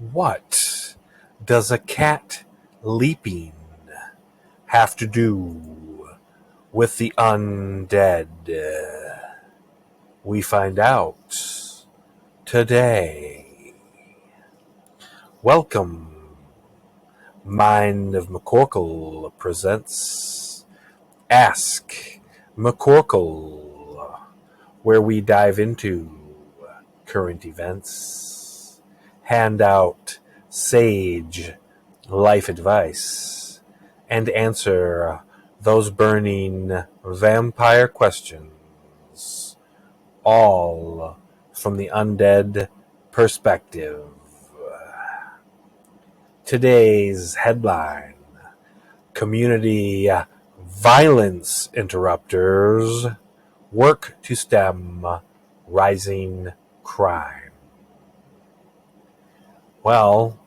What does a cat leaping have to do with the undead? We find out today. Welcome. Mind of McCorkle presents Ask McCorkle, where we dive into current events, hand out sage life advice, and answer those burning vampire questions, all from the undead perspective. Today's headline: Community violence interrupters work to stem rising crime. Well,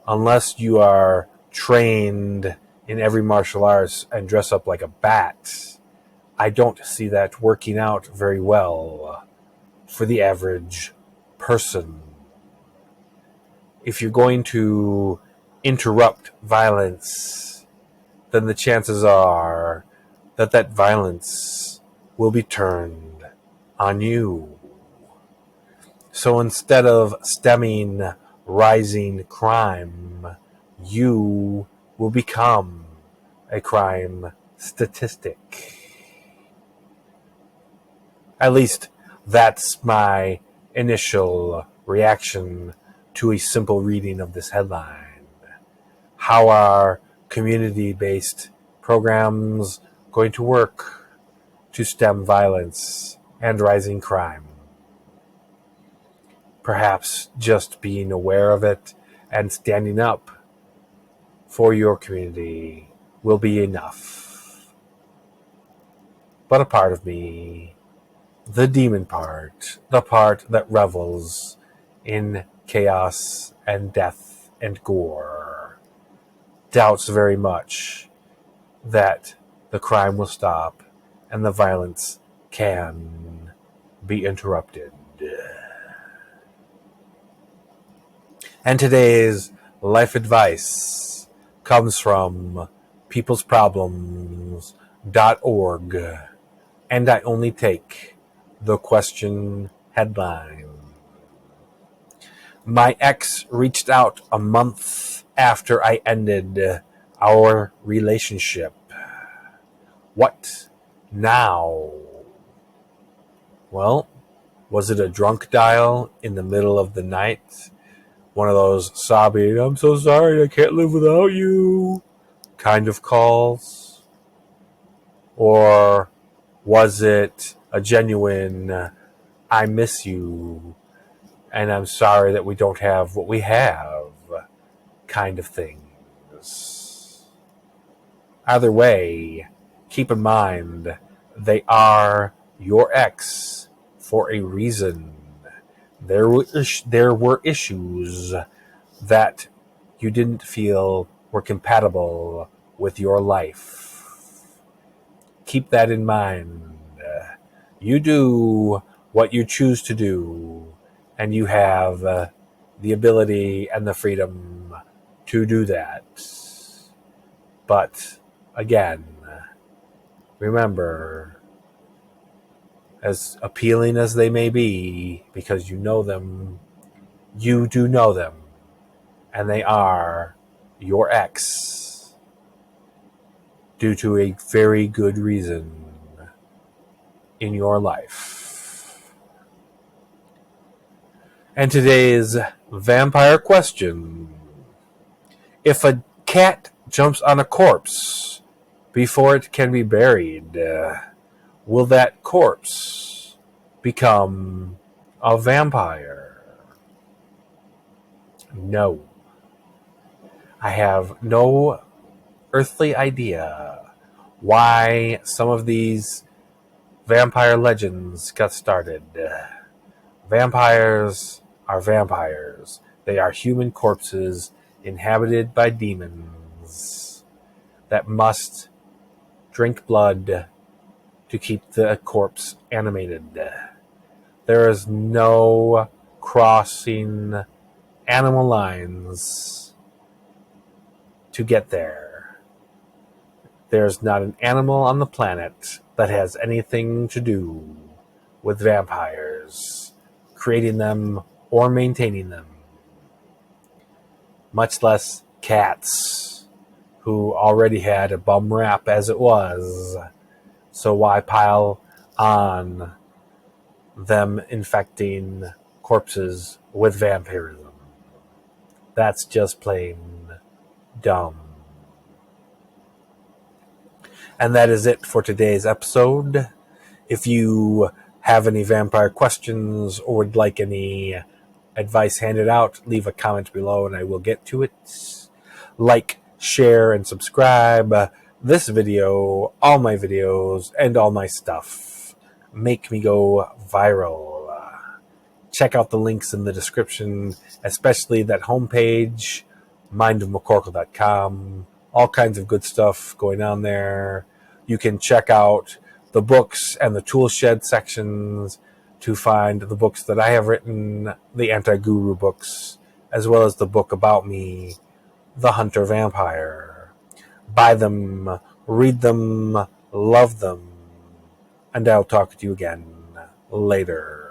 unless you are trained in every martial arts and dress up like a bat, I don't see that working out very well for the average person. If you're going to interrupt violence, then the chances are that violence will be turned on you. So instead of stemming rising crime, you will become a crime statistic. At least that's my initial reaction to a simple reading of this headline. How are community-based programs going to work to stem violence and rising crime? Perhaps just being aware of it and standing up for your community will be enough. But a part of me, the demon part, the part that revels in chaos and death and gore, doubts very much that the crime will stop and the violence can be interrupted. And today's life advice comes from peoplesproblems.org, and I only take the question headline. My ex reached out a month after I ended our relationship. What now? Well, was it a drunk dial in the middle of the night? One of those sobbing, "I'm so sorry, I can't live without you" kind of calls? Or was it a genuine, "I miss you and I'm sorry that we don't have what we have" kind of things? Either way, keep in mind they are your ex for a reason. There were issues that you didn't feel were compatible with your life. Keep that in mind. You do what you choose to do, and you have the ability and the freedom to do that. But again, remember, as appealing as they may be, because you know them, you do know them, and they are your ex due to a very good reason in your life. And today's vampire question: if a cat jumps on a corpse before it can be buried, will that corpse become a vampire? No. I have no earthly idea why some of these vampire legends got started. Vampires are vampires. They are human corpses inhabited by demons that must drink blood to keep the corpse animated. There is no crossing animal lines to get there. There's not an animal on the planet that has anything to do with vampires, creating them or maintaining them. Much less cats, who already had a bum rap as it was. So why pile on them infecting corpses with vampirism? That's just plain dumb. And that is it for today's episode. If you have any vampire questions or would like any advice handed out, leave a comment below and I will get to it. Like, share, and subscribe. This video, all my videos, and all my stuff make me go viral. Check out the links in the description, especially that homepage, mindofmccorkle.com. All kinds of good stuff going on there. You can check out the books and the tool shed sections to find the books that I have written, the anti-guru books, as well as the book about me, The Hunter Vampire. Buy them, read them, love them, and I'll talk to you again later.